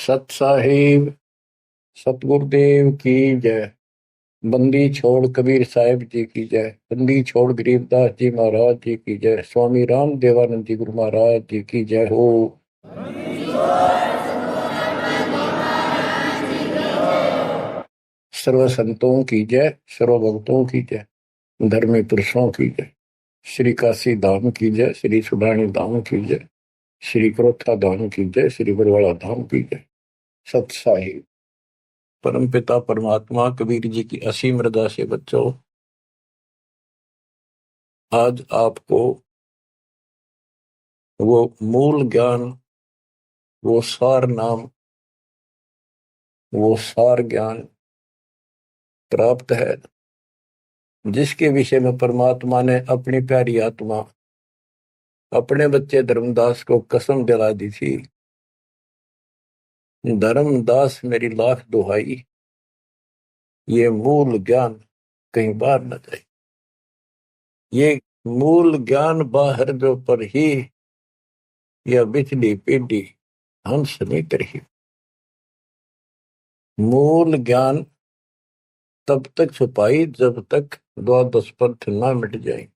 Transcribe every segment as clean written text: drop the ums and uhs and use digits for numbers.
सत साहिब सतगुरुदेव की जय। बंदी छोड़ कबीर साहिब जी की जय। बंदी छोड़ गरीबदास जी महाराज जी की जय। स्वामी राम देवानंद जी गुरु महाराज जी की जय हो। सर्व संतों की जय, सर्व भक्तों की जय, धर्मी पुरुषों की जय। श्री काशी धाम की जय, श्री सुडानी धाम की जय, श्री क्रोथा धाम की जय, श्री बरवाड़ा धाम की जय। सत साहिब परम पिता परमात्मा कबीर जी की असीम रजा से बच्चों, आज आपको वो मूल ज्ञान, वो सार नाम, वो सार ज्ञान प्राप्त है जिसके विषय में परमात्मा ने अपनी प्यारी आत्मा अपने बच्चे धर्मदास को कसम दिला दी थी। धर्मदास मेरी लाख दुहाई, ये मूल ज्ञान कहीं बाहर न जाए। ये मूल ज्ञान बाहर जो पर ही यह बिजली पीढ़ी हंस नहीं करी। मूल ज्ञान तब तक छुपाई जब तक द्वादश पंथ ना मिट जाए।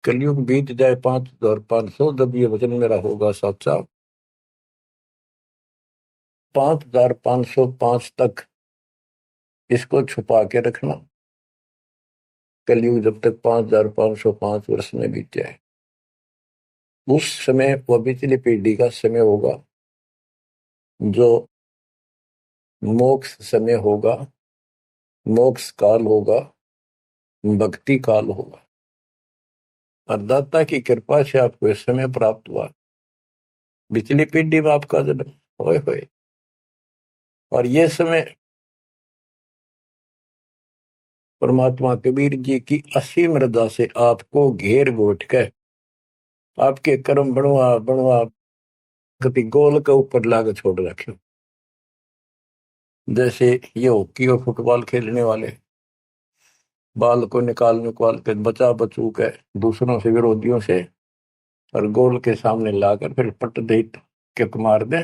कलयुग बीत जाए 5500, जब ये वचन मेरा होगा साचा। 5505 तक इसको छुपा के रखना। कलयुग जब तक 5505 वर्ष में बीत जाए, उस समय वह बिचली पीढ़ी का समय होगा जो मोक्ष समय होगा, मोक्ष काल होगा, भक्ति काल होगा। और दाता की कृपा से आपको इस समय प्राप्त हुआ। बिचली पीढ़ी में आपका जन्म होए होए, और ये समय परमात्मा कबीर जी की असीम रजा से आपको घेर घोट कर आपके कर्म बनवा बनवा कभी गोल के ऊपर लाग छोड़ रखे। जैसे ये हॉकी और फुटबॉल खेलने वाले बाल को निकाल के बचा बचू के दूसरों से, विरोधियों से, और गोल के सामने लाकर फिर पट दे किक मार दे,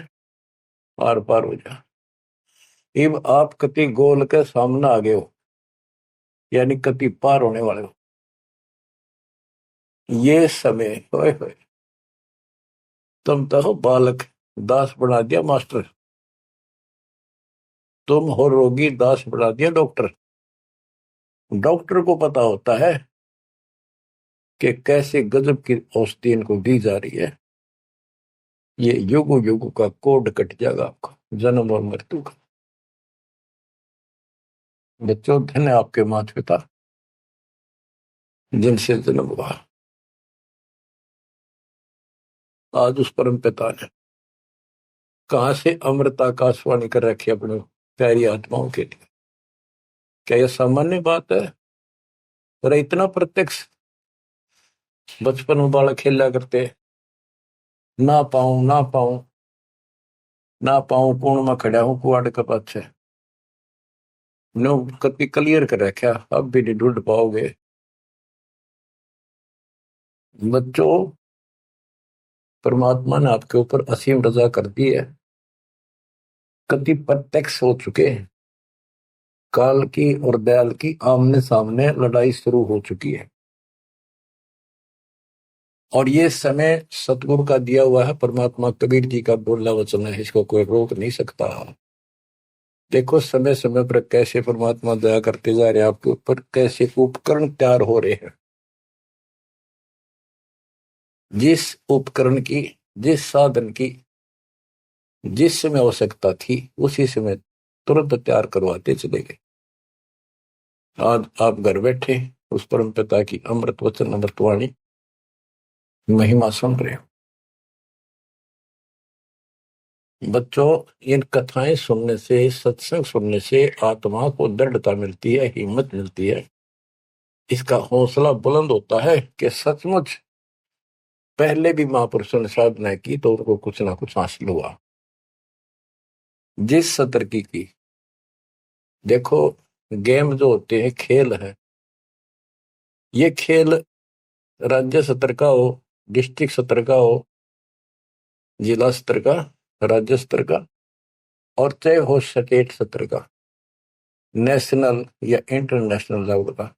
आर पार हो जा। अब आप कति गोल के सामने आ गए हो, यानी कति पार होने वाले हो। ये समय होए होए तुम तो हो बालक, दास बना दिया मास्टर। तुम हो रोगी, दास बना दिया डॉक्टर। डॉक्टर को पता होता है कि कैसे गजब की औषधि इनको दी जा रही है। ये युगो युगो का कोड कट जाएगा आपका, जन्म और मृत्यु का। बच्चों, धन्य आपके माता पिता जिनसे जन्म हुआ। आज उस परम पिता ने कहां से अमृत आकाशवाणी कर रखी अपने प्यारी आत्माओं के लिए। क्या यह सामान्य बात है? अरे इतना प्रत्यक्ष बचपन में बालक खेला करते, ना पाऊं ना पाऊं ना पाऊं, कौन में खड़ा हूं कुआड़ के पाछे। नो कभी क्लियर कर रखा, अब भी नहीं ढूंढ पाओगे। बच्चों, परमात्मा ने आपके ऊपर असीम रजा कर दी है। कति प्रत्यक्ष हो चुके हैं। काल की और दयाल की आमने सामने लड़ाई शुरू हो चुकी है, और ये समय सतगुरु का दिया हुआ है। परमात्मा कबीर जी का बोला वचन है, इसको कोई रोक नहीं सकता। देखो समय समय पर कैसे परमात्मा दया करते जा रहे हैं आपके ऊपर, कैसे उपकरण तैयार हो रहे हैं। जिस उपकरण की, जिस साधन की जिस समय आवश्यकता थी, उसी समय तुरंत तैयार करवाते चले गए। आज आप घर बैठे उस परम पिता की अमृत वचन, अमृतवाणी महिमा सुन रहे हो। बच्चों, इन कथाएं सुनने से, सत्संग सुनने से आत्मा को दृढ़ता मिलती है, हिम्मत मिलती है। इसका हौसला बुलंद होता है कि सचमुच पहले भी महापुरुषों ने साधना की तो उनको कुछ ना कुछ हासिल हुआ। जिस सत्र की देखो, गेम जो होते हैं, खेल है, ये खेल राज्य स्तर का हो, डिस्ट्रिक्ट स्तर का हो, जिला स्तर का, राज्य स्तर का, और चाहे हो स्टेट सत्र का, नेशनल या इंटरनेशनल लेवल का,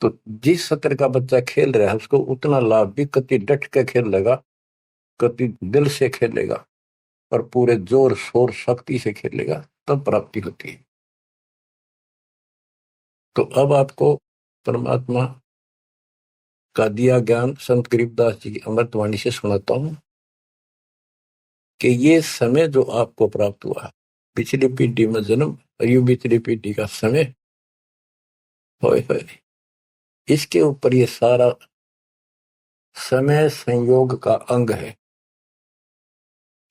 तो जिस सत्र का बच्चा खेल रहा है उसको उतना लाभ भी कति डट के खेलेगा, कति दिल से खेलेगा और पूरे जोर शोर शक्ति से खेलेगा, तब प्राप्ति होती है। तो अब आपको परमात्मा का दिया ज्ञान संत गरीबदास जी की अमृतवाणी से सुनाता हूं कि ये समय जो आपको प्राप्त हुआ, पिछली पीढ़ी में जन्म और यू पिछली पीढ़ी का समय, होए होए, इसके ऊपर ये सारा समय संयोग का अंग है।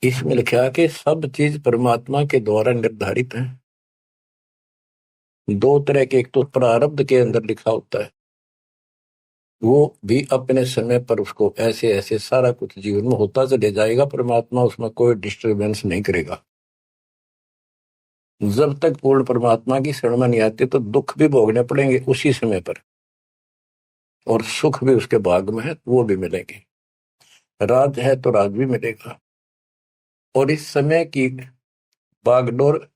इसमें लिखा कि सब चीज परमात्मा के द्वारा निर्धारित है। दो तरह के, एक तो प्रारब्ध के अंदर लिखा होता है, वो भी अपने समय पर उसको ऐसे ऐसे सारा कुछ जीवन में होता चले जाएगा, परमात्मा उसमें कोई डिस्टरबेंस नहीं करेगा। जब तक पूर्ण परमात्मा की शरण में नहीं आते तो दुख भी भोगने पड़ेंगे उसी समय पर, और सुख भी उसके भाग में है, वो भी मिलेंगे। राज है तो राज भी मिलेगा। और इस समय की बागडोर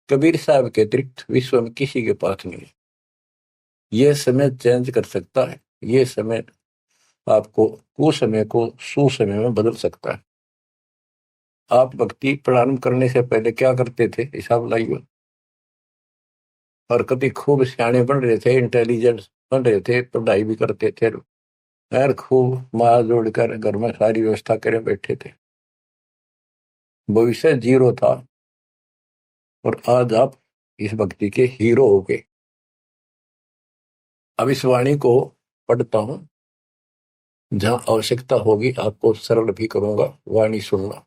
कबीर साहब के अतिरिक्त विश्व में किसी के पास नहीं है। ये समय चेंज कर सकता है, ये समय आपको कुसमय को सुसमय में बदल सकता है। आप भक्ति प्रारंभ करने से पहले क्या करते थे, हिसाब लाइए। और कभी खूब सियाने बन रहे थे, इंटेलिजेंट बन रहे थे, पढ़ाई भी करते थे, यार खूब माँ जोड़कर घर में सारी व्यवस्था करे बैठे थे, भविष्य जीरो था। और आज आप इस भक्ति के हीरो हो गए। अब इस वाणी को पढ़ता हूं, जहां आवश्यकता होगी आपको सरल भी करूंगा, वाणी सुनना।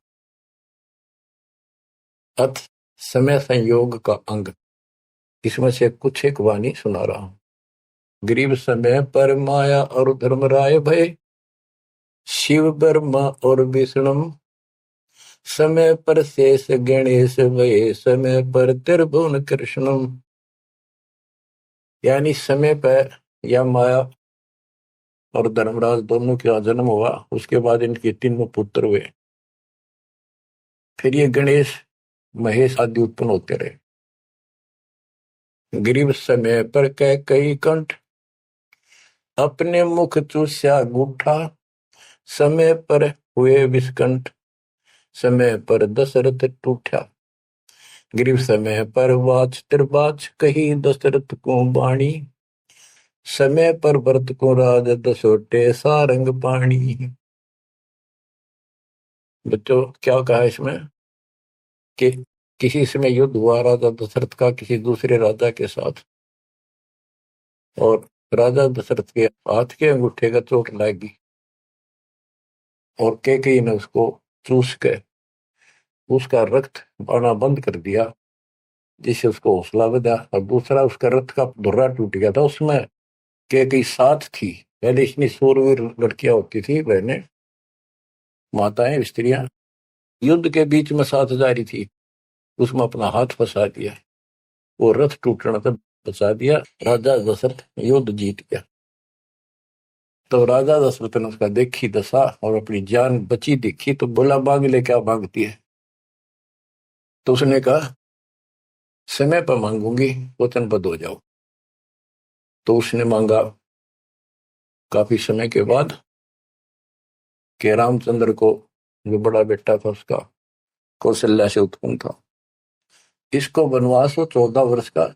अथ समय संयोग का अंग, इसमें से कुछ एक वाणी सुना रहा हूं। गरीब समय पर माया और धर्मराय भय, शिव ब्रह्मा और विष्णु, समय पर शेष गणेश भय, समय पर त्रिभुवन कृष्णम। यानी समय पर या माया और धर्मराज दोनों का जन्म हुआ, उसके बाद इनके तीनों पुत्र हुए, फिर ये गणेश महेश आदि उत्पन्न होते रहे। गरीब समय पर कह कई कंठ, अपने मुख चूस्या गूठा, समय पर हुए विस्कंठ, समय पर दशरथ टूठा। गरीब समय पर वाच त्रिबाच, कही दशरथ को बाणी, समय पर भरत को राज दसोटे सारंग पाणी। बच्चों क्या कहा इसमें कि किसी समय युद्ध हुआ राजा दशरथ का किसी दूसरे राजा के साथ, और राजा दशरथ के हाथ के अंगूठे का चोट लगी और कैकेयी ने उसको चूस के उसका रक्त आना बंद कर दिया, जिससे उसको हौसला बढ़ा। और दूसरा, उसका रथ का धुर्रा टूट गया था, उसमें कैकेयी साथ थी। पहले इतनी सूरवीर लड़कियां होती थी, बहनें, माताएं, स्त्रियां, युद्ध के बीच में साथ जा रही थी, उसमें अपना हाथ फंसा दिया, वो रथ टूटने से बचा दिया, राजा दशरथ युद्ध जीत गया। तो राजा दशरथ ने उसका देखी दशा और अपनी जान बची देखी, तो बोला मांग ले, क्या मांगती है। तो उसने कहा समय पर मांगूंगी, वचनबद्ध हो जाओ। तो उसने मांगा काफी समय के बाद कि रामचंद्र को, जो बड़ा बेटा था उसका, कौशल्या से उत्पन्न था, इसको वनवास हो 14 वर्ष का,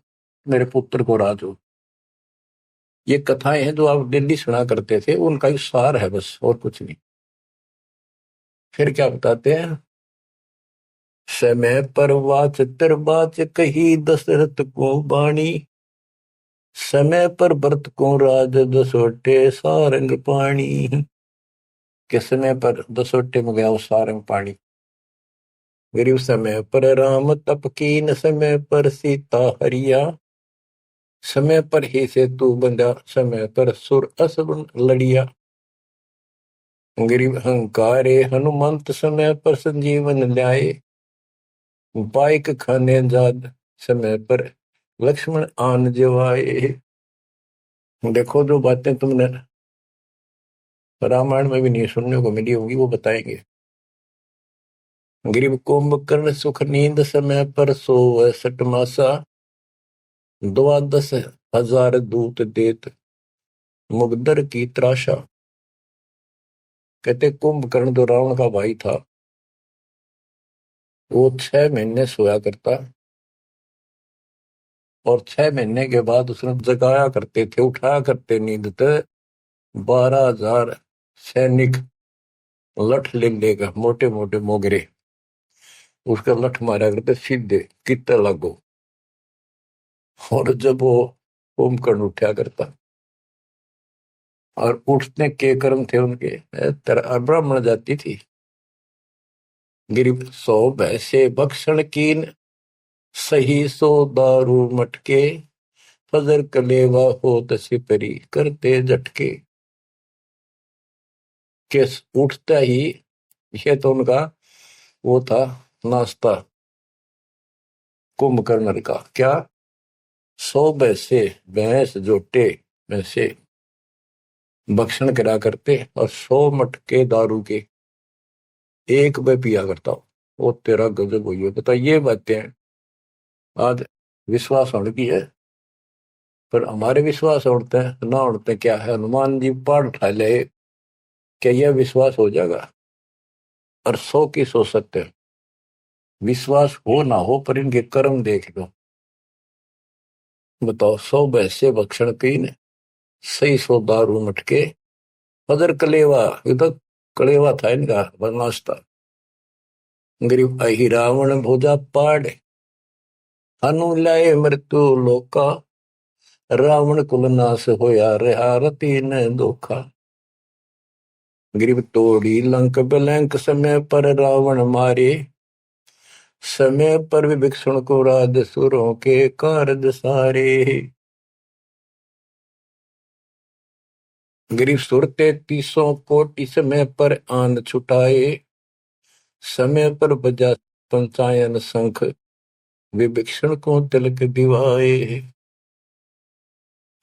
मेरे पुत्र को राज हो। ये कथाएं हैं जो आप दिल्ली सुना करते थे, उनका ही सार है बस, और कुछ नहीं। फिर क्या बताते हैं, समय पर वाच त्रिबाच, कही दशरथ को बाणी, समय पर भरत को राज दसोटे सारंग पाणी। के समय पर दसोटे में गया वो सारंग पाणी। गरीब समय पर राम तप कीन, समय पर सीता हरिया, समय पर ही से तू बंधा, समय पर सुर असुर लड़िया। गरीब अहंकारे हनुमंत, समय पर संजीवन ल्याए, बाइक खाने जाद, समय पर लक्ष्मण आन जवाए। देखो जो बातें तुमने रामायण में भी नहीं सुनने को मिली होंगी, वो बताएंगे। गरीब कुंभकर्ण सुख नींद समय पर सोवै सटमासा, द्वादश हजार दूत देत मुगदर की त्राशा। कहते कुंभकर्ण जो रावण का भाई था, वो 6 महीने सोया करता, और 6 महीने के बाद उसने जगाया करते थे, उठाया करते नींद से 12,000 सैनिक लठ ले लेकर, मोटे मोटे मोगरे, उसका लठ मारा करते सीधे कितने लागो। और जब वो कुंभकर्ण उठा करता, और उठने के कर्म थे उनके, ब्राह्मण जाति थी। गिरिप सो भैसे भक्षण कीन, सही सो दारू मटके, फजर कलेवा हो सिपरी करते झटके। के उठता ही, ये तो उनका वो था नाश्ता कुंभकर्ण का। क्या? 100 भैंसे, भैंस जोटे भैंसे भक्षण करा करते, और 100 मटके दारू के एक में पिया करता। वो तेरा गजब हुई है। बता, ये बातें आज विश्वास होने की है, पर हमारे विश्वास उड़ते हैं ना उड़ते क्या है। हनुमान जी पाठ उठा ले, क्या यह विश्वास हो जाएगा? और 100 की सो सकते हैं, विश्वास हो ना हो, पर इनके कर्म देख लो। बताओ, 100 भैंसे भक्षण कीन, सही 100 दारू मटके, फजर कलेवा, ये तो कलेवा था इनका नाश्ता। गरीब अहि रावण भोजा पाड़, हनु लाए मृत्यु लोका, रावण कुल नाश होया रहा रति न धोखा। गरीब तोड़ी लंक बिलंक, समय पर रावण मारे, समय पर विभीषण को राज सुरों के कारज सारे। गरीब सुर 33 कोटि, समय पर आंद छुटाए, समय पर बजा पंचायन शंख, विभीषण को तिलक दिवाए।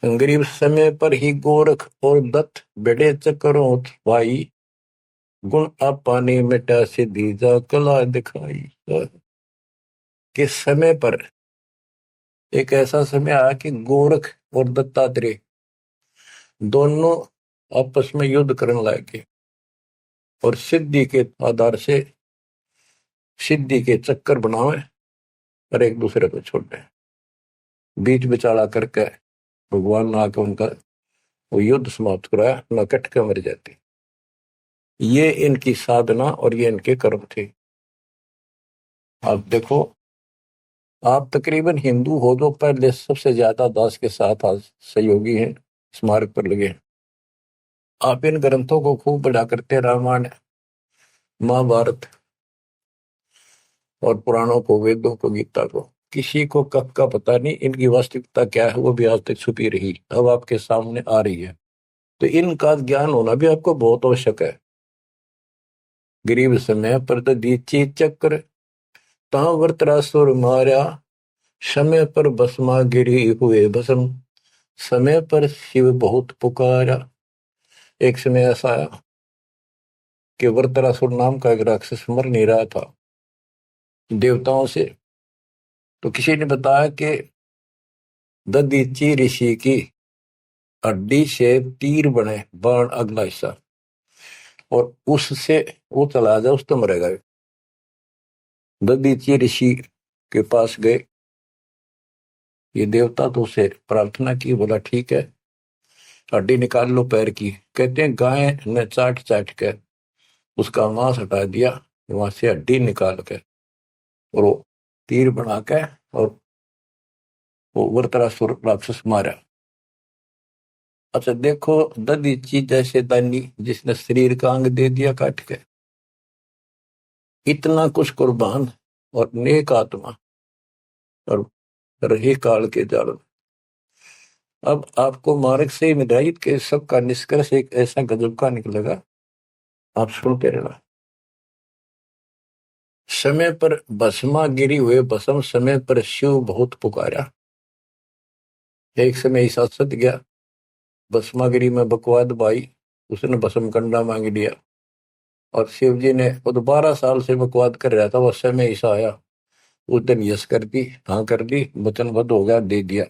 गरीब समय पर ही गोरख और दत्त बड़े चक्रों भाई, गुण आपाने मिटा से दीजा कला दिखाई। कि समय पर एक ऐसा समय आया कि गोरख और दत्तात्रेय दोनों आपस में युद्ध करने लगे, और सिद्धि के आधार से सिद्धि के चक्कर बनावे, और एक दूसरे को छोड़े। बीच बिचारा करके भगवान ने आके उनका वो युद्ध समाप्त कराया, न कट के मर जाते। ये इनकी साधना और ये इनके कर्म थे। आप देखो, आप तकरीबन हिंदू हो जो पहले सबसे ज्यादा दास के साथ आज सहयोगी हैं, स्मारक पर लगे। आप इन ग्रंथों को खूब बढ़ा करते, रामायण महाभारत और पुराणों को, वेदों को, गीता को। किसी को कब का पता नहीं, इनकी वास्तविकता क्या है वो भी आज तक छुपी रही, अब आपके सामने आ रही है। तो इनका ज्ञान होना भी आपको बहुत आवश्यक है। गरीब समय पर दीची चक्र, ता वर्तरासुर मारा, समय पर भस्मा गिरी हुए भस्म, समय पर शिव बहुत पुकारा। एक समय ऐसा आया कि वर्तरासुर नाम का एक राक्षस मर नहीं रहा था देवताओं से, तो किसी ने बताया कि ददीची ऋषि की हड्डी से तीर बने, बाण अगला हिस्सा, और उससे वो चला जाए, उस तो मरेगा। ददीची ऋषि के पास गए, ये देवता तो उसे प्रार्थना की, बोला ठीक है हड्डी निकाल लो पैर की। कहते हैं गाय ने चाट चाट कर उसका मांस हटा दिया, वहां से हड्डी निकाल कर और वो तीर बना के और वो वृत्रासुर राक्षस मारा। अच्छा देखो, ददीची जैसे दानी जिसने शरीर का अंग दे दिया काट के, इतना कुछ कुर्बान और नेक आत्मा और रही काल के जाल। अब आपको मार्ग से हिदायत के सबका निष्कर्ष एक ऐसा गजब का निकलेगा, आप सुनते रहना। समय पर भस्मा गिरी हुए भस्म, समय पर शिव बहुत पुकारा। एक समय ऐसा सत गया, भस्मागिरी में बकवाद भाई, उसने भस्म कंडा मांग लिया। और शिव जी ने वो तो 12 साल से बकवाद कर रहा था, वो समय ऐसा आया उस दिन यस कर दी, हाँ कर दी, वचनबद्ध हो गया, दे दिया।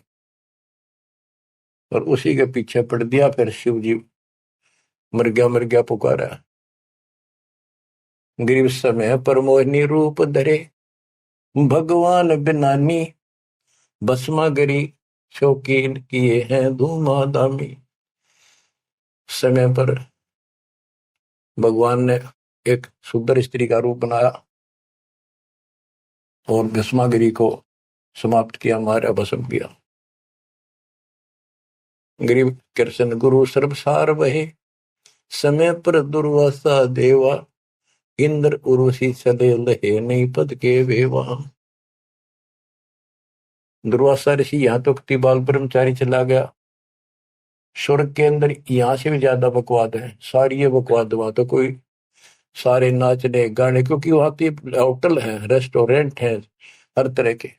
और उसी के पीछे पड़ दिया, फिर शिव जी मर गया पुकारा। गरीब समय पर मोहिनी रूप धरे, भगवान बिनानी, भस्मा गरी शौकीन किए हैं धूमाधामी। समय पर भगवान ने एक सुंदर स्त्री का रूप बनाया और भस्मागिरी को समाप्त किया, मारा, भस्म किया। गरीब कृष्ण गुरु सर्वसार वहे, समय पर दुर्वासा देवा, इंद्र उर्वशी चले लहे, नहीं पद के वेवा। दुर्वासा ऋषि यहाँ तो बाल ब्रह्मचारी चला गया, स्वर्ग के अंदर यहाँ से भी ज्यादा बकवाद है, सारी ये बकवाद। वहां तो कोई सारे नाचने गाने, क्योंकि वहां तो होटल है, रेस्टोरेंट है, हर तरह के।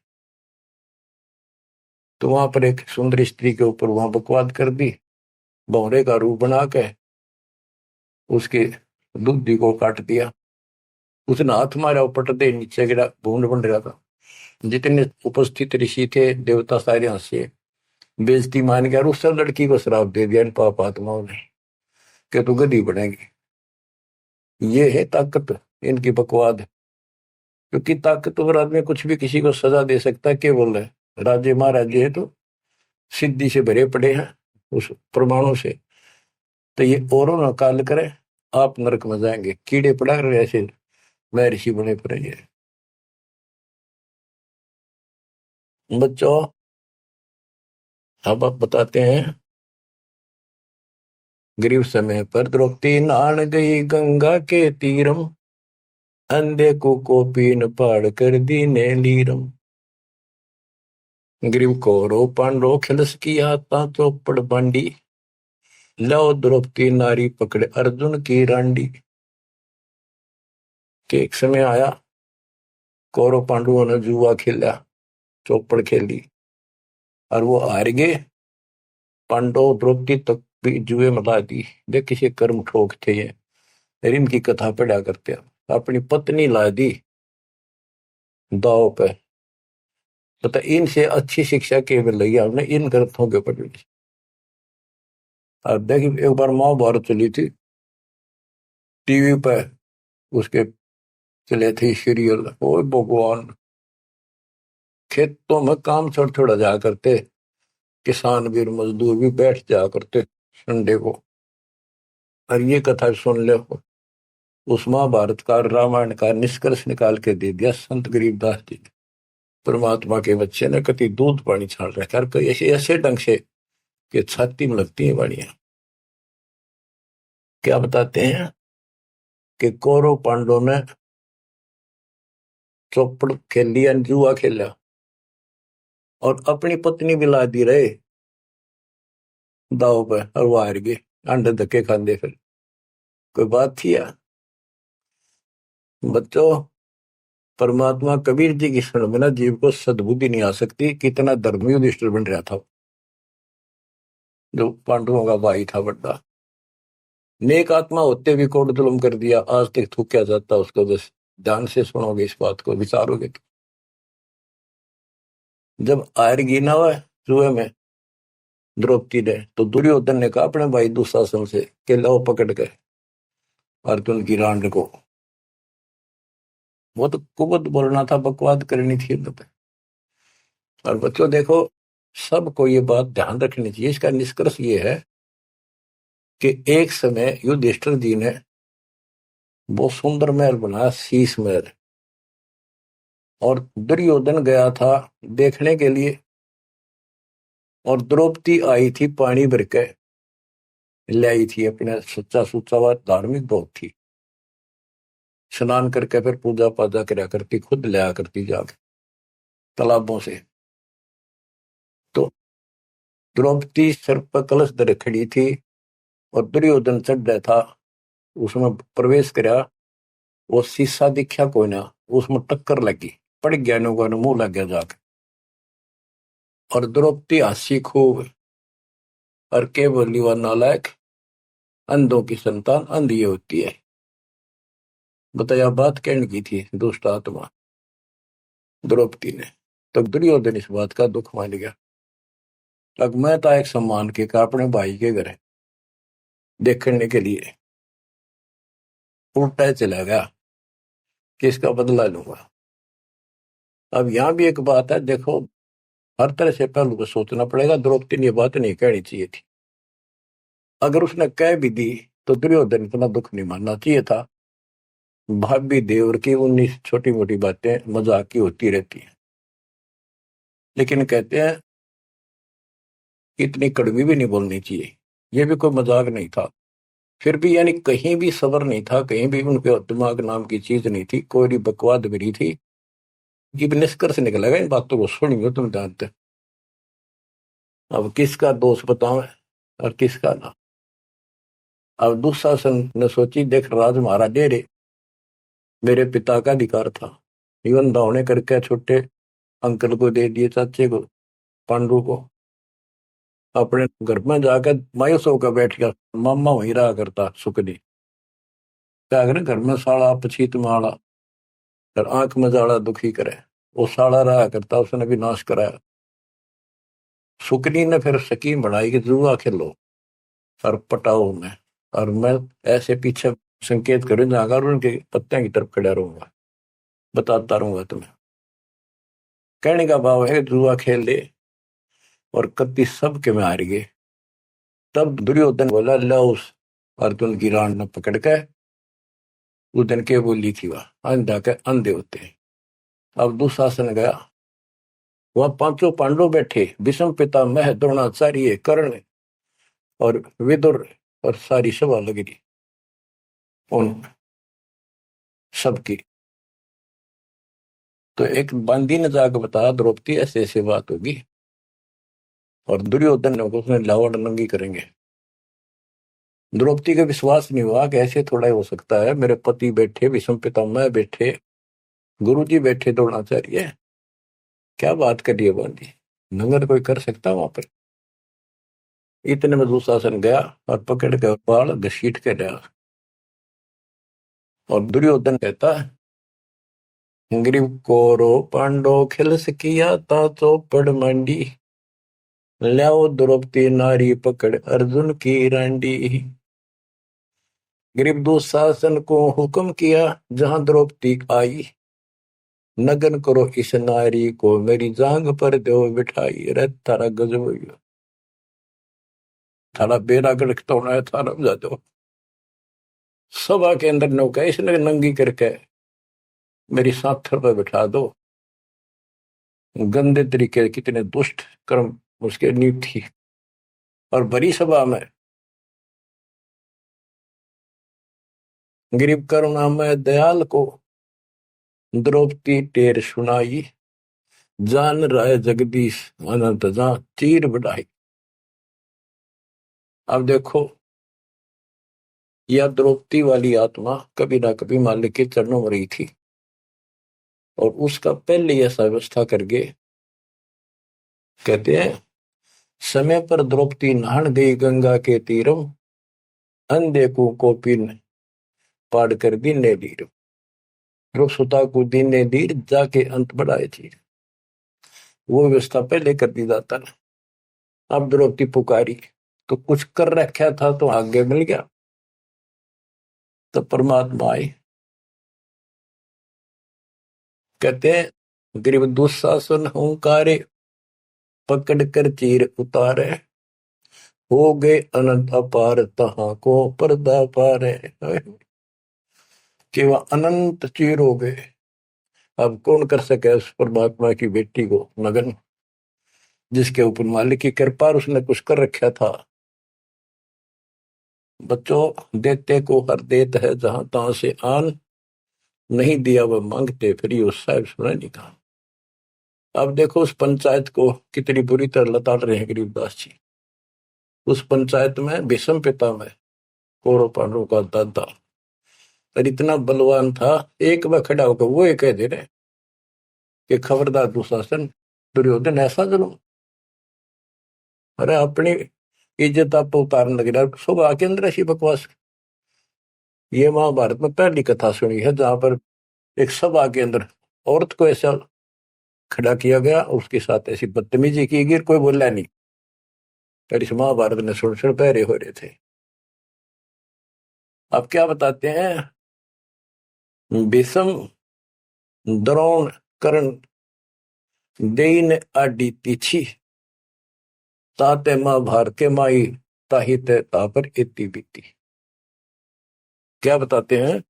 तो वहां पर एक सुंदर स्त्री के ऊपर वहां बकवाद कर दी, भौरे का रूप बना के उसके दूधी को काट दिया। उसने हाथ मारा, पट दे नीचे गिरा, भूड बन रहा था। जितने उपस्थित ऋषि थे, देवता, सारे हंसे, बेइज्जती मान गया। और उस लड़की को श्राप दे दिया इन पाप आत्माओं ने कि तू गधी बनेगी। ये है ताकत इनकी बकवाद। क्योंकि ताकतवर आदमी कुछ भी किसी को सजा दे सकता है, केवल है राज्य महाराज्य है तो सिद्धि से भरे पड़े हैं उस प्रमाणों से। तो ये औरों न काल करे, आप नरक में जाएंगे, कीड़े पड़ा रहे ऐसे मैं ऋषि बने पड़ेंगे। बच्चों अब आप बताते हैं, गरीब समय पर द्रौपदी नहान गई गंगा के तीरम, अंधे को पीन पाड़ कर दीने लीरम। ग्रीव कौरव पांडव खिलस किया ता चौपड़ बांडी, लो द्रौपदी नारी पकड़े अर्जुन की रांडी। के एक समय आया, कौरव पांडवों ने जुआ खेला, चौपड़ खेली और वो हार गए। पांडव द्रौपदी तक भी जुए में ला दी। देख किसी कर्म ठोक थे ये, इनकी कथा पढ़ा करते। अपनी पत्नी ला दी दाव पे। पता इनसे अच्छी शिक्षा के मिल रही है हमने इन ग्रंथों के ऊपर। अब देखिए एक बार महाभारत चली थी टीवी पे, उसके चले थे सीरियल। ओ भगवान, खेतों में काम छोड़ छोड़ा जा करते, किसान भी और मजदूर भी बैठ जा करते संडे को। और ये कथा सुन ले, उस महाभारत का रामायण का निष्कर्ष निकाल के दे दिया संत गरीबदास जी ने। परमात्मा के बच्चे ने कति दूध पानी छाल रखा है, कई ऐसे ऐसे ढंग से कि छाती में लगती है वाणियां। क्या बताते हैं कि कौरव पांडव ने चौपड़ खेल लिया, जुआ खेला और अपनी पत्नी भी ला दी रहे दाव पे, और वो हार गए, अंडे धक्के खाते। फिर कोई बात थी यार। बच्चों परमात्मा कबीर जी की शरण में ना जीव को सद्बुद्धि नहीं आ सकती। कितना धर्मी युधिष्ठिर बन रहा था, जो पांडवों का भाई था बड़ा। नेक आत्मा होते भी कोट जुल्म कर दिया, आज तक थूका जाता उसको। बस ध्यान से सुनोगे, इस बात को विचारोगे तो। जब आयरगी ना हुआ जुए में द्रौपदी ने, तो दुर्योधन ने कहा अपने भाई दुशासन से कि लो पकड़ के अर्जुन की रांड को। वो तो कुबत बोलना था, बकवाद करनी थी। और बच्चों देखो, सबको ये बात ध्यान रखनी चाहिए। इसका निष्कर्ष ये है कि एक समय युधिष्ठिर जी ने बहुत सुंदर महल बनाया, शीश महल। और दुर्योधन गया था देखने के लिए, और द्रौपदी आई थी पानी भर के ले आई थी, अपने सच्चा सुच्चा हुआ धार्मिक बहुत थी। स्नान करके फिर पूजा पाजा करा करती, खुद लिया करती जाके तालाबों से। तो द्रौपदी सर पर कलश धर खड़ी थी और दुर्योधन चढ़ रहा था, उसमें प्रवेश करा। वो शीशा दिखा कोई ना, उसमें टक्कर लगी, पड़ गया, नौका मुंह लग गया जाके। और द्रौपदी हंसी खूब, और के बोली वह नालायक, अंधों की संतान अंधी होती है। बताया बात कहने की थी दुष्ट आत्मा द्रौपदी ने। तो दुर्योधन इस बात का दुख मान गया। अब मैं था एक सम्मान के का अपने भाई के घर देखने के लिए उल्टा चला गया कि इसका बदला लूंगा। अब यहाँ भी एक बात है, देखो हर तरह से पहलू को सोचना पड़ेगा। द्रौपदी ने ये बात नहीं कहनी चाहिए थी। अगर उसने कह भी दी तो दुर्योधन इतना दुख नहीं मानना चाहिए था। भाभी देवर की 19 छोटी मोटी बातें मजाक की होती रहती हैं, लेकिन कहते हैं इतनी कड़वी भी नहीं बोलनी चाहिए। ये भी कोई मजाक नहीं था। फिर भी यानी कहीं भी सब्र नहीं था, कहीं भी उनके दिमाग नाम की चीज नहीं थी, कोई बकवाद भरी थी। ये भी निष्कर्ष निकलेगा इन बातों को सुनियो तुम जानते। अब किसका दोष बताओ और किसका ना। अब दुशासन ने सोची, देख राज महाराज दे रे, मेरे पिता का अधिकार था। इवन दावने करके छोटे अंकल को दे दिए, चाचे को, पांडु को। अपने घर में जाकर मायूस होकर बैठ गया। मामा वहीं रहा करता सुखनी। क्या करे, घर में साड़ा पछीत माड़ा और आंख में जाड़ा दुखी करे। वो साड़ा रहा करता, उसने भी नाश कराया। सुकनी ने फिर स्कीम बढ़ाई कि जुआ खेलो और पटाओ में, और मैं ऐसे पीछे संकेत करूं जाकर उनके पत्ते की तरफ खड़ा रहूंगा, बताता रहूंगा तुम्हें। कहने का भाव है जुआ खेल ले और कत्ती सब के में हार गए। तब दुर्योधन बोला, लो उस अर्जुन की रान ने पकड़ के। उस दिन के बोली थी वह अंधा के अंधे होते हैं। अब दुशासन गया, वहां पांचों पांडव बैठे, भीष्म पितामह द्रोणाचार्य कर्ण और विदुर, और सारी सभा लग रही उन सबकी। तो एक बंदी ने जाकर बताया द्रौपदी ऐसे ऐसे बात होगी, और दुर्योधन ने उसने लावड़ नंगी करेंगे। द्रौपदी का विश्वास नहीं हुआ कि ऐसे थोड़ा ही हो सकता है। मेरे पति बैठे, भीष्म पितामह बैठे, गुरुजी बैठे, द्रोणाचार्य, क्या बात कर रही है बंदी, नंगर कोई कर सकता वहां पर। इतने में दुशासन गया और पकड़ के बाल घसीट के गया। और दुर्योधन कहता, ग्रीव कोरो पांडो खिलस किया ता चौपड़ मंडी, ल्याओ द्रौपदी नारी पकड़ अर्जुन की रांडी। ग्रीव दुशासन को हुक्म किया, जहां द्रौपदी आई, नगन करो इस नारी को, मेरी जांग पर दो बिठाई। अरे थारा गजब हो गया, थारा बेड़ा गड़क तो होना है, थारा बजा दो। सभा के अंदर नौका इसने नंगी करके मेरी साथर पर बिठा दो। गंदे तरीके, कितने दुष्ट कर्म उसके नींव थी। और बड़ी सभा में गरीब करुणामय दयाल को द्रौपदी टेर सुनाई, जान राय जगदीश अनंत जा चीर बढ़ाई। अब देखो, यह द्रौपदी वाली आत्मा कभी ना कभी मालिक के चरणों में रही थी, और उसका पहले ऐसा व्यवस्था करके कहते हैं, समय पर द्रौपदी नहान गई गंगा के तीरम, अंधे को कोपिन पाड़ कर दीने लीर, सुता को दीने लीर, जाके अंत बढ़ाए चीर। वो व्यवस्था पहले कर दी जाता ना। अब द्रौपदी पुकारी तो कुछ कर रखा था तो आगे मिल गया। तो परमात्मा आए, कहते हैं गरीब दुशासन हुंकारे, पकड़ कर चीर उतारे, हो गए अनंत अपार तहां को पर्दा पारे। कि वह अनंत चीर हो गए। अब कौन कर सके उस परमात्मा की बेटी को नगन, जिसके ऊपर मालिक की कृपा, उसने कुछ कर रखा था। बच्चों, देते को हर देत है, जहां तहां से आन, नहीं दिया वह मांगते फिर उस साहब सुना नहीं कहा। अब देखो उस पंचायत को कितनी बुरी तरह लताड़ रहे हैं गरीबदास जी। उस पंचायत में भीष्म पिता में कौरव पांडवों का दादा, और इतना बलवान था, एक बार खड़ा होकर वो ये कह दे रहे कि खबरदार दुशासन, दुर्योधन ऐसा जुल्म। अरे अपनी इज्जत आप उतारने लग रहा, सुबह के अंदर ऐसी बकवास। ये महाभारत में पहली कथा सुनी है जहां पर एक सभा के अंदर औरत को ऐसा खड़ा किया गया, उसके साथ ऐसी बदतमीजी की गई, कोई बोला नहीं। पर इस महाभारत ने सुन पहरे हो रहे थे। अब क्या बताते हैं, भीष्म द्रोण कर्ण देइन आडी तीछी ताते महाभारत के माई ताही ते तापर इति बीती। क्या बताते हैं,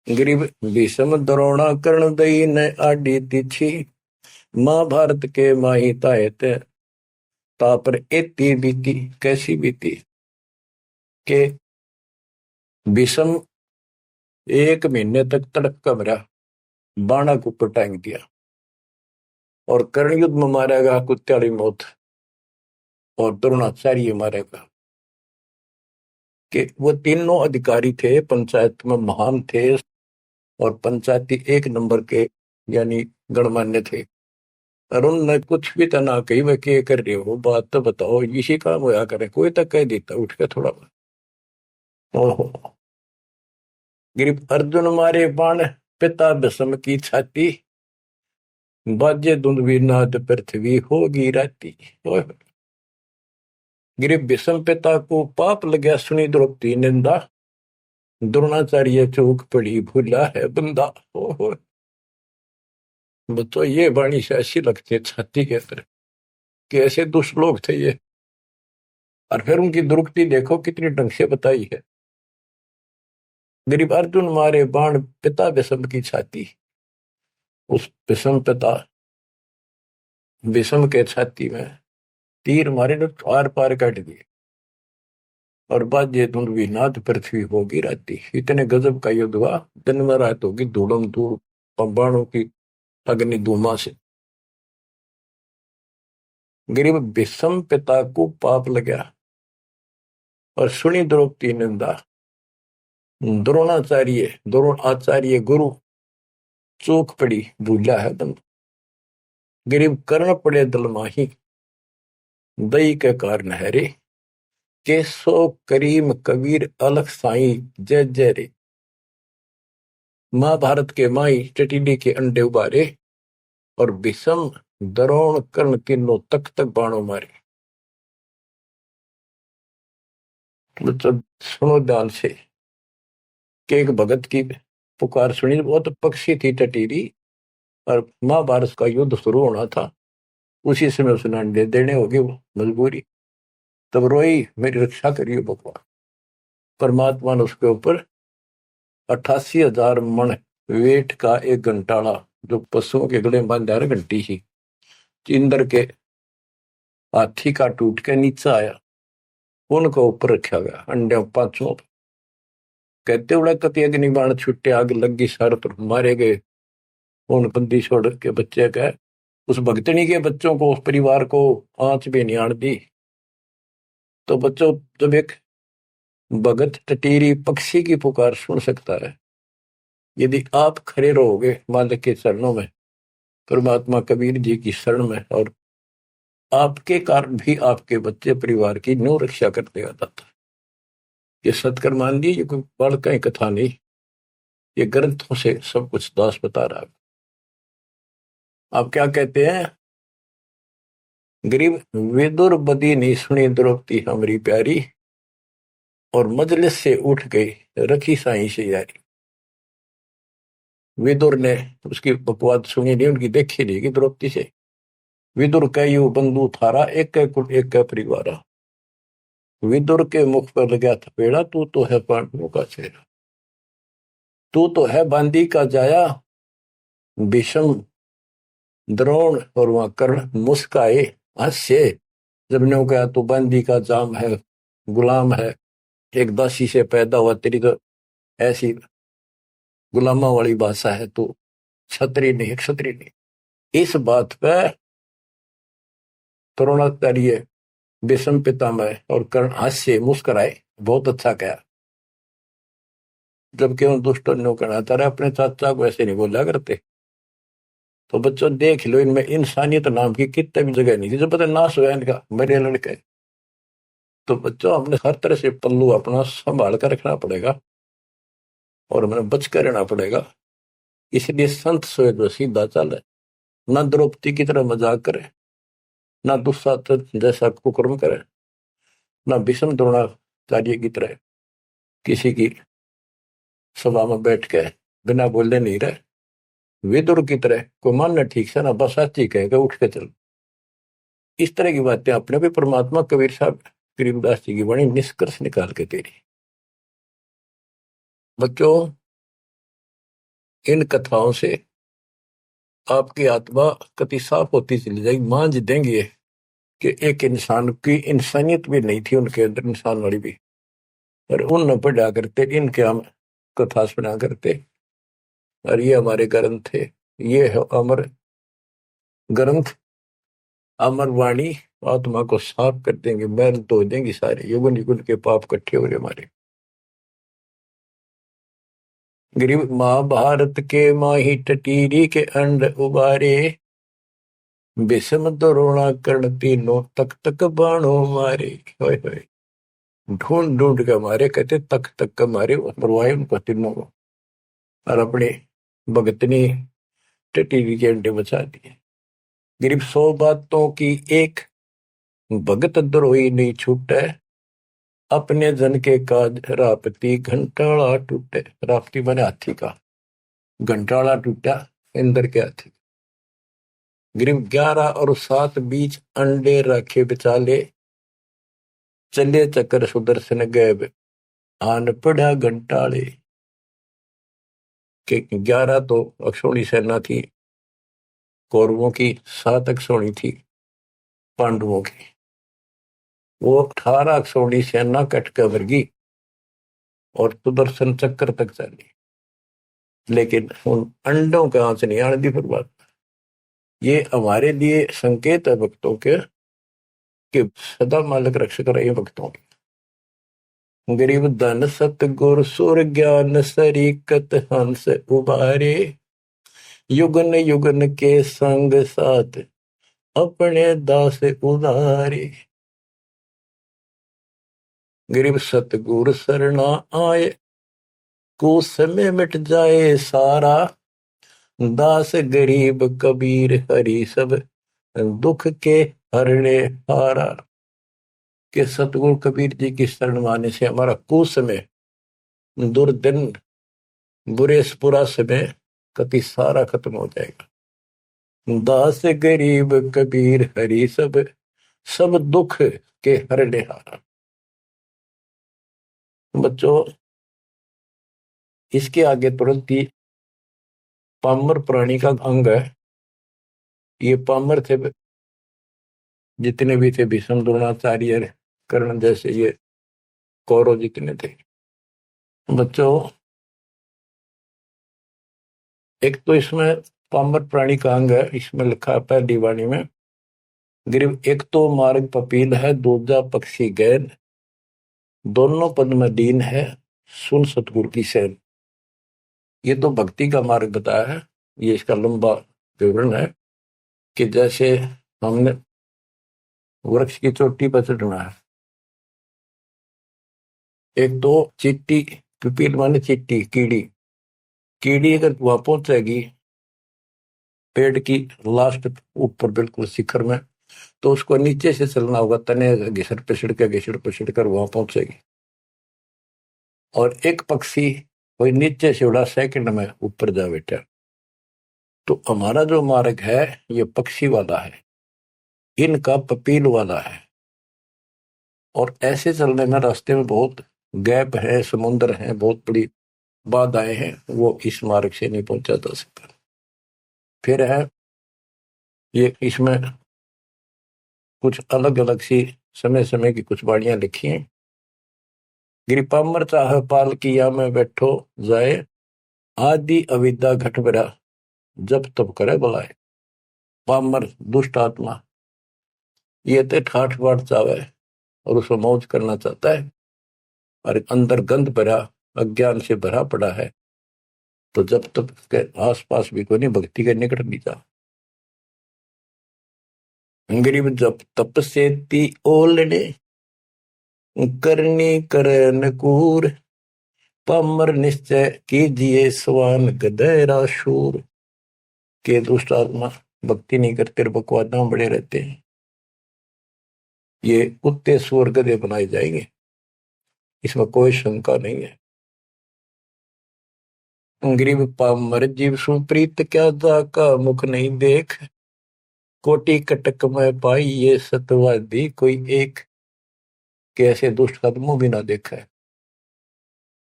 गरीब भीष्म द्रोणा कर्ण देइन आडी तीछी महाभारत के माही ताहे ते तापर इति बीती। कैसी बीती के भीष्म 1 महीने तक तड़प का मरा, बाणा को ऊपर टांग दिया, और कर्ण युद्ध में मारेगा कुत्याड़ी मौत, और द्रोणाचार्य मारेगा। कि वो तीनों अधिकारी थे, पंचायत में महान थे, और पंचायती 1 नंबर के यानी गणमान्य थे। और उनने कुछ भी तना कही वह क्या कर रहे हो, बात तो बताओ, इसी काम होया करे, कोई तक कह देता उठ के थोड़ा। ओहो, गिरिप अर्जुन मारे बाण पिता भीष्म की छाती बाजे दुंदवी नाद पृथ्वी होगी राती। गिरिप भीष्म पिता को पाप लगा सुनी द्रौपदी निंदा द्रोणाचार्य चौक पड़ी भूला है बंदा। ओहो, बच्चों ये वाणी से ऐसी लगती है छाती के अंदर कि ऐसे दुष्ट लोग थे ये। और फिर उनकी दुर्गति देखो कितनी ढंग से बताई है। गरीब अर्जुन मारे बाण पिता भीष्म की छाती, उस भीष्म पिता भीष्म के छाती में तीर मारे तो आर पार काट दिए, और बाजे धुंधवी नाद पृथ्वी होगी राती। इतने गजब का युद्ध हुआ, दिन में रात होगी धूलम धूल बाणों की अग्नि धूमा से। गरीब भीष्म पिता को पाप लगा और सुनी द्रौपदी निंदा द्रोण आचार्य गुरु चूक पड़ी भूला है बंद। गरीब कर्ण पड़े दल माही दई के कारण है रे, केसो करीम कबीर अलख साई जय जय रे। महाभारत के माई टिटिडी के अंडे उबारे, और भीष्म द्रोण कर्ण तीनों तक तक बाणों मारे। तो सुनो ध्यान से कि एक भगत की पुकार सुनी, बहुत पक्षी थी टटीरी, और महाभारत का युद्ध शुरू होना था, उसी समय उसने अंडे देने हो गए, वो मजबूरी। तब रोई मेरी रक्षा करिए भगवान। परमात्मा ने उसके ऊपर 88,000 मन वेट का एक घंटाड़ा, जो पशुओं के गले में बांधा है घंटी ही, इंद्र के हाथी का टूट के नीचे आया, उनको ऊपर रखा गया अंडे 5 कहते उड़ा कति अग्नि बाण छुट्टे, आग लगी सारे पर मारे गए। उन बंदी छोड़ के बच्चे का, उस भगतनी के बच्चों को, उस परिवार को आंच भी नहीं आड़ दी। तो बच्चों, जब एक भगत टटीरी पक्षी की पुकार सुन सकता है, यदि आप खड़े रहोगे मालिक के चरणों में, परमात्मा कबीर जी की शरण में, और आपके कारण भी आपके बच्चे परिवार की न्यू रक्षा करते आता था। ये सत्कर मान ली, ये कोई बड़ कहीं कथा नहीं, ये ग्रंथों से सब कुछ दास बता रहा है। आप क्या कहते हैं, गरीब विदुर बदी नहीं सुनी द्रौपदी हमारी प्यारी, और मजलिस से उठ गई रखी साई से यारी। विदुर ने उसकी बकवाद सुनी नहीं, उनकी देखी नहीं कि द्रौपदी से। विदुर कयु बंधु थारा एक कुल एक परिवार। विदुर के मुख पर लगा थपेड़ा, तू तो है पांडवों का चेहरा, तू तो है बांदी का जाया। भीष्म द्रोण और वहां कर्ण मुस्काए हास्य, जब ने कहा तू बांदी का जाम है, गुलाम है, एक दासी से पैदा हुआ, तेरी तो ऐसी गुलामा वाली भाषा है, तो क्षत्रिय नहीं, क्षत्रिय नहीं। इस बात पे द्रोणाचार्य भीष्म पितामह और कर्ण हास्य मुस्कुराए, बहुत अच्छा कहा। जबकि उन दुष्टों ने कहना था अपने चाचा को ऐसे नहीं बोला करते। तो बच्चों देख लो, इनमें इंसानियत नाम की कितने भी जगह नहीं थी, जब पता नाश हुआ इनका, मेरे लड़के। तो बच्चों हमने हर तरह से पल्लू अपना संभाल कर रखना पड़ेगा। और हमें बच कर रहना पड़ेगा। इसलिए संत सोए तो सीधा चले, ना द्रौपदी की तरह मजाक करे, ना दुस्साहस जैसा कुकर्म करे, ना भीष्म द्रोणाचार्य की तरह किसी की सभा में बैठ के बिना बोले नहीं रहे। विदुर की तरह को मानना ठीक से ना बस साची कहेगा उठ के चल। इस तरह की बातें अपने भी परमात्मा कबीर साहब गरीबदास जी की बड़ी निष्कर्ष निकाल के दे रही। बच्चों, इन कथाओं से आपकी आत्मा कति साफ होती चली जाएगी। मान देंगे कि एक इंसान की इंसानियत भी नहीं थी उनके अंदर, इंसान वाली भी, और उन न पढ़ा करते, इनके हम कथा सुना करते। और ये हमारे ग्रंथ थे, ये है अमर ग्रंथ, अमर वाणी आत्मा को साफ कर देंगे, मैल धो देंगे सारे युगन युगन के पाप इकट्ठे हो रहे हमारे। गरीब महाभारत के माही टटीरी के अंड उबारे, विषम द्रोणा कर्ण तीनों तक तक बाणों मारे। होय होय, ढूंढ ढूंढ के मारे, कहते तक तक के मारे, मरवाए उनको तीनों को, और अपने भगतनी टटीरी के अंडे बचा दिए। गरीब 100 बातों की एक, भगत द्रोही नहीं छूटे, अपने जन के काज रापती घंटाला टूटे। रापती बने हाथी का, घंटाला टूटा इंद्र के हाथी। गरीब 11 और 7 बीच अंडे रखे बिचाले, चले चक्कर सुदर्शन गए आन पड़ा घंटाले। के 11 तो अक्षौणी सेना थी कौरवों की, 7 अक्षौणी थी पांडवों की। वो 18 अक्षौणी सेना कटकर वर्गी और सुदर्शन चक्कर तक चली, लेकिन उन अंडों का आंच नहीं आने दी। फिर बात ये हमारे लिए संकेत है भक्तों के, कि सदा मालिक रक्षक रहे भक्तों के। गरीब धन सतगुर सुर ज्ञान सरीकत हंस उबारे, युगन युगन के संग साथ अपने दास उधारे। गरीब सतगुर सरना आए, को समय मिट जाए सारा, दास गरीब कबीर हरि सब दुख के हरणे हारा। के सतगुरु कबीर जी की शरण माने से हमारा कुछ समय, दुर्दिन, बुरा समय कति सारा खत्म हो जाएगा। दास गरीब कबीर हरि सब सब दुख के हरणे हारा। बच्चों, इसके आगे तुरंत ही पामर प्राणी का अंग है। ये पामर थे जितने भी थे, भीष्म द्रोणाचार्य कर्ण जैसे ये कौरव जितने थे। बच्चों, एक तो इसमें पामर प्राणी का अंग है, इसमें लिखा है पहली वाणी में, गरीब एक तो मार्ग पपील है, दूजा पक्षी गैन, दोनों पद में दीन है, सुन सतगुरु की सैन। ये तो भक्ति का मार्ग बताया है। ये इसका लंबा विवरण है कि जैसे हमने वृक्ष की चोटी पर चढ़ना है, एक तो चीटी, पिपील माने चीटी, कीड़ी, कीड़ी अगर वहां पहुंचेगी पेड़ की लास्ट ऊपर बिल्कुल शिखर में, तो उसको नीचे से चलना होगा, तने घिसड़ पिसड़ कर वहां पहुंचेगी। और एक पक्षी कोई नीचे से उड़ा सेकंड में ऊपर जा बैठा। तो हमारा जो मार्ग है ये पक्षी वाला है, इनका पपील वाला है। और ऐसे चलने में रास्ते में बहुत गैप है, समुद्र है, बहुत बड़ी बाधाएं हैं, वो इस मार्ग से नहीं पहुंचा जा सकता। फिर है ये, इसमें कुछ अलग अलग सी समय समय की कुछ वाणियां लिखी हैं। गिरिपामर चाह पाल किया में बैठो जाए, आदि अविद्या घट बरा जब तब करे बुलाए। पामर दुष्ट आत्मा ये तो ठाठ बाट चावे और उसको मौज करना चाहता है, और अंदर गंध भरा अज्ञान से भरा पड़ा है, तो जब तक के आस पास भी कोई नहीं, भक्ति के निकट नहीं जा। गरीब जब तप से ती ओलने, करनी करे नकूर, पामर निश्चय कीजिए स्वान गधेरा शूर। के दुष्ट आत्मा भक्ति नहीं करते और बकवादा में बड़े रहते हैं, ये कुत्ते सुअर गधे बनाए जाएंगे, इसमें कोई शंका नहीं है। गरीब पामर जीव सुप्रीत क्या जाका मुख नहीं देख। कोटि कटक में पाई ये सतवादी कोई एक। कैसे दुष्ट कदमों भी ना देखा है,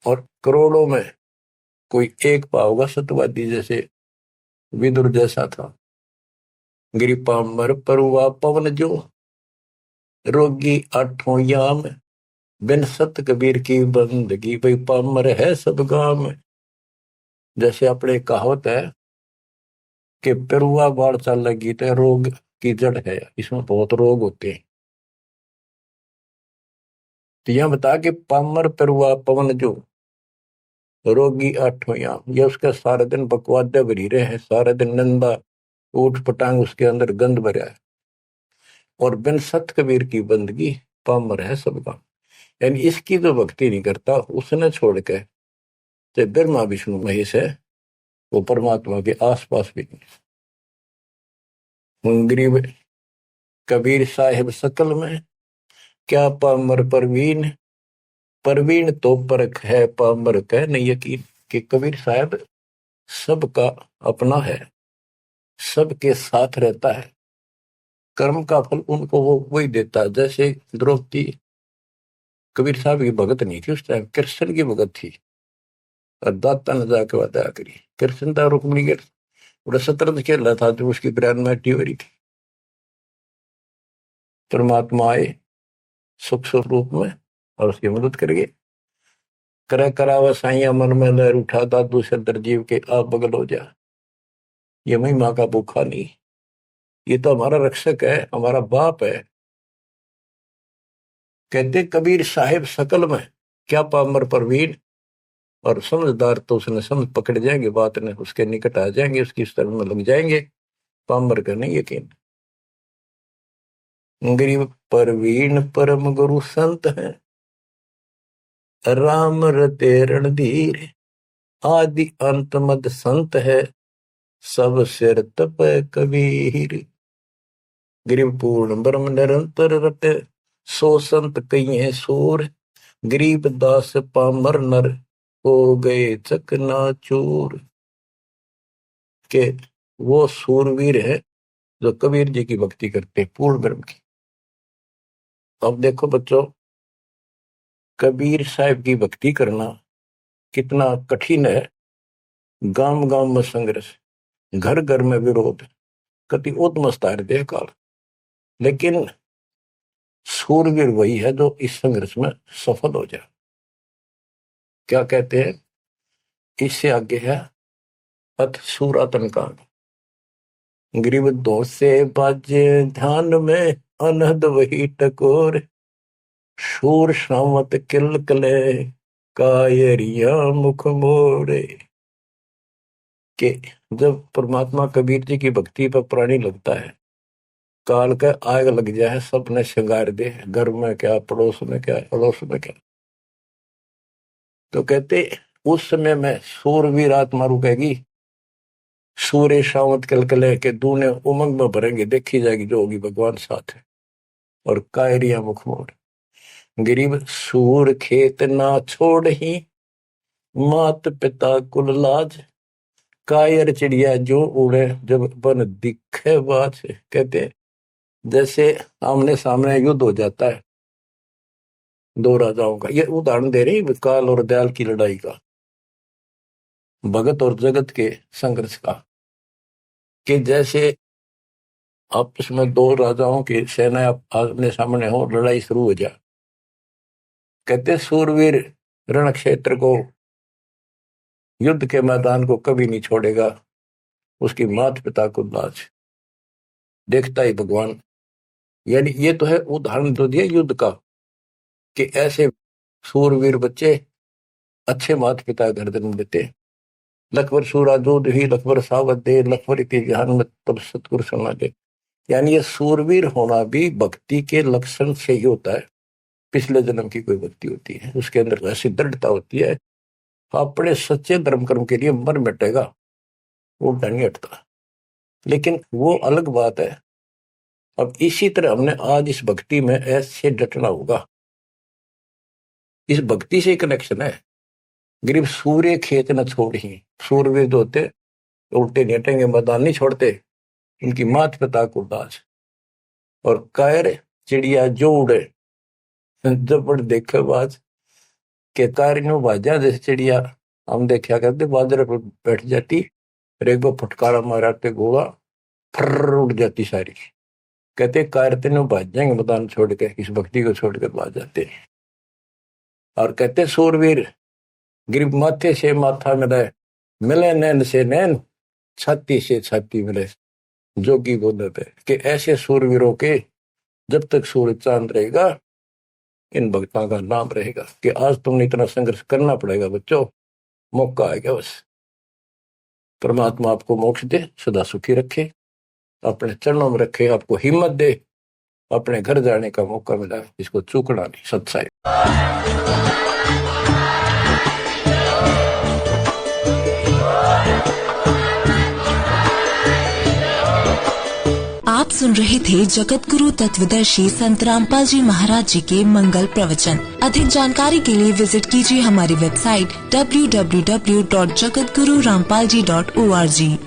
और करोड़ों में कोई एक पाओगा सतवादी जैसे विदुर जैसा था। गिरी पामर परुआ पवन जो रोगी आठों याम। बिन सत कबीर की बंदगी भाई पामर है सब गाम। जैसे अपने कहावत है कि पेरुआ बाढ़ चल लगी तो रोग की जड़ है, इसमें बहुत रोग होते हैं। तो यह बता कि पामर पेरुआ पवन जो रोगी आठों याम, ये उसका सारा दिन बकवादे भरी रहे हैं, सारा दिन नंदा ऊट पटांग उसके अंदर गंद भरा है। और बिन सत कबीर की बंदगी पामर है सबका, यानी इसकी जो भक्ति नहीं करता उसने छोड़ के चाहे ब्रह्मा विष्णु महेश है, वो परमात्मा के आसपास भी नहीं। गरीब कबीर साहिब सकल में क्या पामर परवीन। परवीन तो परख है पामर कह नहीं यकीन। कि कबीर साहब सबका अपना है, सबके साथ रहता है, कर्म का फल उनको वो वही देता है। जैसे द्रौपदी कबीर साहब की भगत नहीं थी, उस टाइम कृष्ण की भगत थी, और दाता ने जाके वादा करी। कृष्ण था रुक्मिणी के पूरा शतरंज खेल रहा था जो उसकी ग्रैंड मैटी हो रही थी। परमात्मा आए सुख स्वरूप में और उसकी मदद करेंगे। करे करावा साइया मन में लहर उठा दादू से दरजीव के आप बगल हो जा। ये महिमा का भूखा नहीं, ये तो हमारा रक्षक है, हमारा बाप है। कहते कबीर साहिब सकल में क्या पामर परवीन। और समझदार तो उसने समझ पकड़ जाएंगे, बात ने उसके निकट आ जाएंगे, उसकी शरण में लग जाएंगे। पामर का नहीं यकीन। गरीब परवीन परम गुरु संत है, राम रते रणधीर। आदि अंत मद संत है, सब सिर तप कबीर। गरीब पूर्ण ब्रह्म निरंतर रटे, सो संत कहिए सूर। गरीब दास पामर नर, हो गए चकनाचूर। के वो सूरवीर है जो कबीर जी की भक्ति करते हैं पूर्ण ब्रह्म की। अब देखो बच्चों, कबीर साहब की भक्ति करना कितना कठिन है। गांव गांव में संघर्ष, घर घर में विरोध, कति उद्मस्तार देह काल, लेकिन सूरवीर वही है जो इस संघर्ष में सफल हो जाए। क्या कहते हैं, इससे आगे है अथ सूरातन कांड। गरीब दो से बाजे ध्यान में, अनहद वही टकोर। शूर शामत किल कले, कायरिया मुख मोड़े। कि जब परमात्मा कबीर जी की भक्ति पर प्राणी लगता है, काल का आग लग जाए, सबने श्रृंगार दे, घर में क्या, पड़ोस में क्या, अड़ोस में क्या। तो कहते उस समय में सूरवीर आत्मा रुकेगी, सूर्य शावत कलकले के दूने उमंग में भरेंगे, देखी जाएगी जो होगी भगवान साथ है। और कायरिया मुख मोड़। गरीब सूर खेत ना छोड़ ही, मात पिता कुल लाज। कायर चिड़िया जो उड़े, जब बन दिखे बाज। कहते जैसे आमने सामने युद्ध हो जाता है दो राजाओं का, ये उदाहरण दे रही काल और दयाल की लड़ाई का, भगत और जगत के संघर्ष का। कि जैसे आपस में दो राजाओं की सेना आमने सामने हो, लड़ाई शुरू हो जाए। कहते सूरवीर रण क्षेत्र को, युद्ध के मैदान को कभी नहीं छोड़ेगा, उसकी माता पिता को लाज, देखता ही भगवान। यानी ये तो है उदाहरण तो दिया युद्ध का, कि ऐसे सूरवीर बच्चे अच्छे माता पिता घर जन्म देते। लखबर सूरा दूध ही लखबर सावत दे, लखबर इति जहान में तब सतगुरु सुना दे। यानी ये सूरवीर होना भी भक्ति के लक्षण से ही होता है। पिछले जन्म की कोई भक्ति होती है, उसके अंदर ऐसी दृढ़ता होती है अपने सच्चे धर्म कर्म के लिए मर मिटेगा, वो डर नहीं हटता। लेकिन वो अलग बात है। अब इसी तरह हमने आज इस भक्ति में ऐसे डटना होगा। इस भक्ति से कनेक्शन है। गरीब सूर्य खेत न छोड़ ही, सूर्यवीर होते उल्टे नहीं हटेंगे, मैदान नहीं छोड़ते, इनकी मात पिता को दाज। और कायर चिड़िया जो उड़े, जब देखे बाज के कार नो बाजा, जैसे चिड़िया हम देखा करते बाजरे पर बैठ जाती, एक बार फटकारा माराते गोला फर्र उड़ जाती सारी। कहते कार तीनों भाज जाएंगे मैदान छोड़ के, इस भक्ति को छोड़कर भाज जाते। और कहते सूरवीर गरीब माथे से माथा मिले, मिले नैन से नैन, छाती से छाती मिले। जोगी बोलते थे कि ऐसे सूरवीरों के जब तक सूरज चांद रहेगा, इन भक्तों का नाम रहेगा। कि आज तुमने इतना संघर्ष करना पड़ेगा बच्चों, मौका आएगा बस। परमात्मा आपको मोक्ष दे, सदा सुखी रखे, अपने चरणों में रखे, आपको हिम्मत दे, अपने घर जाने का मौका मिला, इसको चूकना नहीं। सत्साई। आप सुन रहे थे जगत गुरु तत्वदर्शी संत रामपाल जी महाराज जी के मंगल प्रवचन। अधिक जानकारी के लिए विजिट कीजिए हमारी वेबसाइट www.jagatgururampalji.org।